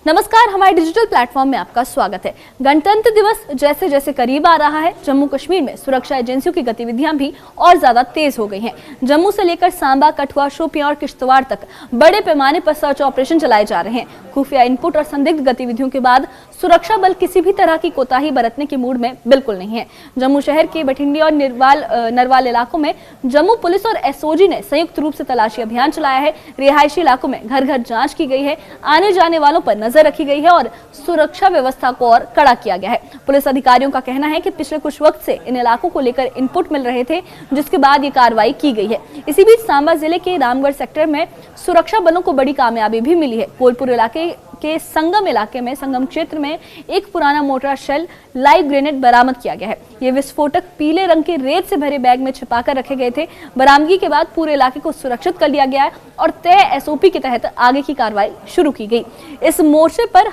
नमस्कार, हमारे digital platform में आपका स्वागत है। गणतंत्र दिवस जैसे जैसे करीब आ रहा है, जम्मू कश्मीर में सुरक्षा एजेंसियों की गतिविधियां भी और ज्यादा तेज हो गई हैं। जम्मू से लेकर सांबा, कठुआ, शोपियां और किश्तवाड़ तक बड़े पैमाने पर सर्च ऑपरेशन चलाए जा रहे हैं। खुफिया इनपुट और संदिग्ध गतिविधियों के बाद सुरक्षा बल किसी भी तरह की कोताही बरतने के मूड में बिल्कुल नहीं है। जम्मू शहर के बठिंडी और नरवाल इलाकों में जम्मू पुलिस और एसओजी ने संयुक्त रूप से तलाशी अभियान चलाया है। रिहायशी इलाकों में घर घर जांच की गई है, आने जाने वालों पर नजर रखी गई है और सुरक्षा व्यवस्था को और कड़ा किया गया है। पुलिस अधिकारियों का कहना है कि पिछले कुछ वक्त से इन इलाकों को लेकर इनपुट मिल रहे थे, जिसके बाद ये कार्रवाई की गई है। इसी बीच सांबा जिले के रामगढ़ सेक्टर में सुरक्षा बलों को बड़ी कामयाबी भी मिली है। कोलपुर इलाके के संगम क्षेत्र में एक पुराना मोर्टार शेल लाइव ग्रेनेड बरामद किया गया है। ये विस्फोटक पीले रंग के रेत से भरे बैग में छिपाकर रखे गए थे। बरामदगी के बाद पूरे इलाके को सुरक्षित कर लिया गया है और तय एसओपी के तहत आगे की कार्रवाई शुरू की गई।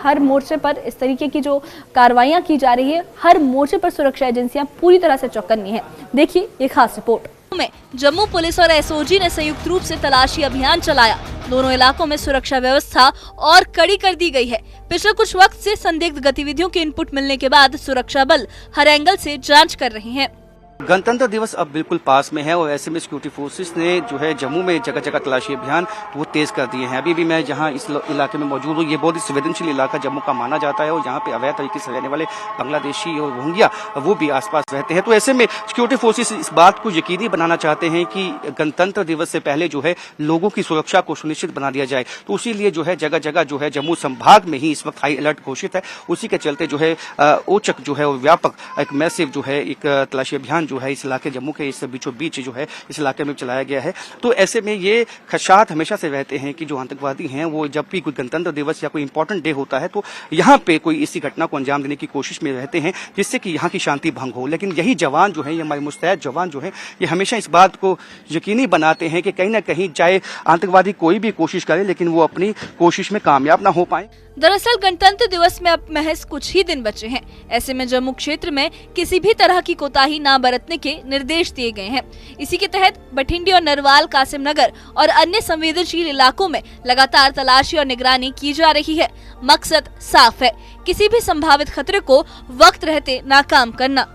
हर मोर्चे पर इस तरीके की जो कार्रवाइयां की जा रही है, हर मोर्चे पर सुरक्षा एजेंसियां पूरी तरह से चौकन्नी है। देखिए ये खास रिपोर्ट में जम्मू पुलिस और एसओजी ने संयुक्त रूप से तलाशी अभियान चलाया। दोनों इलाकों में सुरक्षा व्यवस्था और कड़ी कर दी गई है। पिछले कुछ वक्त से संदिग्ध गतिविधियों के इनपुट मिलने के बाद सुरक्षा बल हर एंगल से जांच कर रहे हैं। गणतंत्र दिवस अब बिल्कुल पास में है और ऐसे में सिक्योरिटी फोर्सेस ने जो है जम्मू में जगह जगह तलाशी अभियान वो तेज कर दिए हैं। अभी भी मैं जहां इस इलाके में मौजूद हूँ, ये बहुत ही संवेदनशील इलाका जम्मू का माना जाता है और यहाँ पे अवैध तरीके से रहने वाले बांग्लादेशी और रोहिंग्या वो भी आसपास रहते हैं। तो ऐसे में सिक्योरिटी फोर्सेस इस बात को यकीनी बनाना चाहते हैं कि गणतंत्र दिवस से पहले जो है लोगों की सुरक्षा को सुनिश्चित बना दिया जाए। तो इसीलिए जो है जगह जगह जो है जम्मू संभाग में ही इस वक्त हाई अलर्ट घोषित है। उसी के चलते जो है औचक जो है व्यापक एक मैसिव जो है एक तलाशी अभियान जो है इस इलाके जम्मू के इस बीचों बीच जो है इस इलाके में चलाया गया है। तो ऐसे में ये खदशात हमेशा से रहते हैं कि जो आतंकवादी हैं वो जब भी कोई गणतंत्र दिवस या कोई इंपॉर्टेंट डे होता है तो यहाँ पे कोई इसी घटना को अंजाम देने की कोशिश में रहते हैं, जिससे कि यहाँ की शांति भंग हो। लेकिन यही जवान जो है, ये हमारे मुस्तैद जवान जो है, ये हमेशा इस बात को यकीनी बनाते हैं कि कहीं ना कहीं चाहे आतंकवादी कोई भी कोशिश करे लेकिन वो अपनी कोशिश में कामयाब ना हो पाए। दरअसल गणतंत्र दिवस में अब महज कुछ ही दिन बचे हैं। ऐसे में जम्मू क्षेत्र में किसी भी तरह की कोताही न बरतने के निर्देश दिए गए हैं। इसी के तहत बठिंडी और नरवाल, कासिम नगर और अन्य संवेदनशील इलाकों में लगातार तलाशी और निगरानी की जा रही है। मकसद साफ है, किसी भी संभावित खतरे को वक्त रहते नाकाम करना।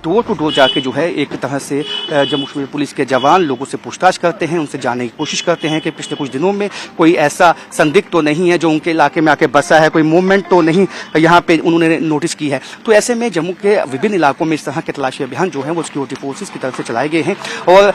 डोर टू डोर जाके जो है एक तरह से जम्मू कश्मीर पुलिस के जवान लोगों से पूछताछ करते हैं, उनसे जानने की कोशिश करते हैं कि पिछले कुछ दिनों में कोई ऐसा संदिग्ध तो नहीं है जो उनके इलाके में आके बसा है, कोई मूवमेंट तो नहीं यहाँ पे उन्होंने नोटिस की है। तो ऐसे में जम्मू के विभिन्न इलाकों में इस तरह के तलाशी अभियान जो है वो सिक्योरिटी फोर्सेज की तरफ से चलाए गए हैं और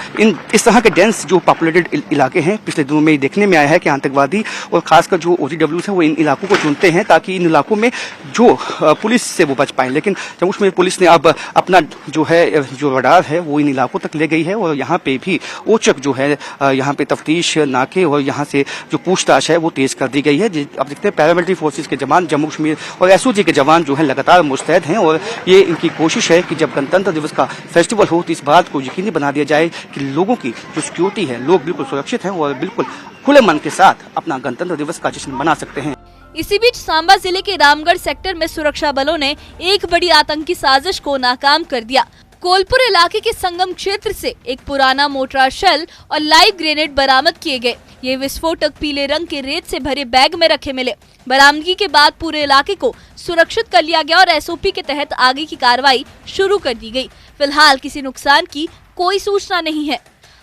इस तरह के डेंस जो पॉपुलेटेड इलाके हैं पिछले दिनों में देखने में आया है कि आतंकवादी और खासकर जो OGWs है वो इन इलाकों को चुनते हैं ताकि इन इलाकों में जो पुलिस से वो बच पाए। लेकिन जम्मू कश्मीर पुलिस ने अब अपना जो रडार है वो इन इलाकों तक ले गई है और यहाँ पे भी औचक जो है यहाँ पे तफ्तीश नाके और यहाँ से जो पूछताछ है वो तेज कर दी गई है। अब देखते हैं पैरामिलिट्री फोर्सेस के जवान जम्मू कश्मीर और एसओजी के जवान जो है लगातार मुस्तैद हैं और ये इनकी कोशिश है कि जब गणतंत्र दिवस का फेस्टिवल हो तो इस बात को यकीनी बना दिया जाए कि लोगों की जो सिक्योरिटी है, लोग बिल्कुल सुरक्षित हैं और बिल्कुल खुले मन के साथ अपना गणतंत्र दिवस का जश्न मना सकते हैं। इसी बीच सांबा जिले के रामगढ़ सेक्टर में सुरक्षा बलों ने एक बड़ी आतंकी साजिश को नाकाम कर दिया। कोलपुर इलाके के संगम क्षेत्र से एक पुराना मोर्टार शेल और लाइव ग्रेनेड बरामद किए गए। ये विस्फोटक पीले रंग के रेत से भरे बैग में रखे मिले। बरामदगी के बाद पूरे इलाके को सुरक्षित कर लिया गया और एसओपी के तहत आगे की कार्रवाई शुरू कर दी गई। फिलहाल किसी नुकसान की कोई सूचना नहीं है।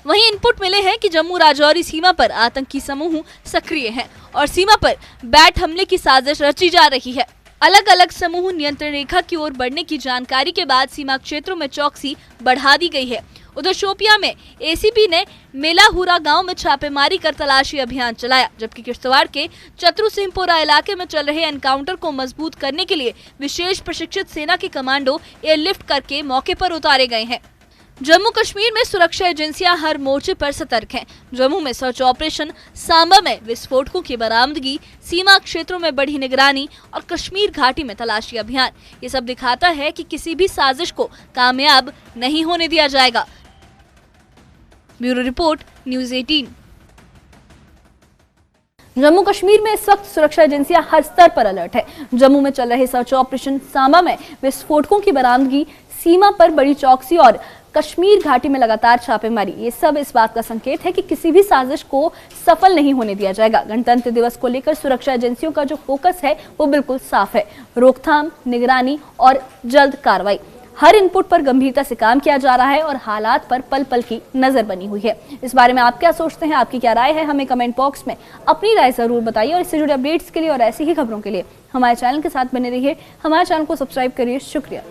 वहीं इनपुट मिले हैं कि जम्मू राजौरी सीमा पर आतंकी समूह सक्रिय हैं और सीमा पर बैट हमले की साजिश रची जा रही है। अलग अलग समूह नियंत्रण रेखा की ओर बढ़ने की जानकारी के बाद सीमा क्षेत्रों में चौकसी बढ़ा दी गई है। उधर शोपियां में एसीपी ने मेलाहुरा गांव में छापेमारी कर तलाशी अभियान चलाया, जबकि किश्तवाड़ के चतुरसिंहपुरा इलाके में चल रहे एनकाउंटर को मजबूत करने के लिए विशेष प्रशिक्षित सेना के कमांडो एयरलिफ्ट करके मौके पर उतारे गए हैं। जम्मू कश्मीर में सुरक्षा एजेंसियां हर मोर्चे पर सतर्क हैं। जम्मू में सर्च ऑपरेशन, सांबा में विस्फोटकों की बरामदगी, सीमा क्षेत्रों में बढ़ी निगरानी और कश्मीर घाटी में तलाशी अभियान, ये सब दिखाता है कि किसी भी साजिश को कामयाब नहीं होने दिया जाएगा। Bureau report, news 18। Jammu Kashmir में इस वक्त सुरक्षा एजेंसियां हर स्तर पर अलर्ट है। जम्मू में चल रहे सर्च ऑपरेशन, सांबा में विस्फोटकों की बरामदगी, सीमा पर बड़ी चौकसी और कश्मीर घाटी में लगातार छापेमारी, ये सब इस बात का संकेत है कि किसी भी साजिश को सफल नहीं होने दिया जाएगा। गणतंत्र दिवस को लेकर सुरक्षा एजेंसियों का जो फोकस है वो बिल्कुल साफ है, रोकथाम, निगरानी और जल्द कार्रवाई। हर इनपुट पर गंभीरता से काम किया जा रहा है और हालात पर पल पल की नजर बनी हुई है। इस बारे में आप क्या सोचते हैं, आपकी क्या राय है, हमें कमेंट बॉक्स में अपनी राय जरूर बताइए। और इससे जुड़े अपडेट्स के लिए और ऐसी ही खबरों के लिए हमारे चैनल के साथ बने रहिए, हमारे चैनल को सब्सक्राइब करिए। शुक्रिया।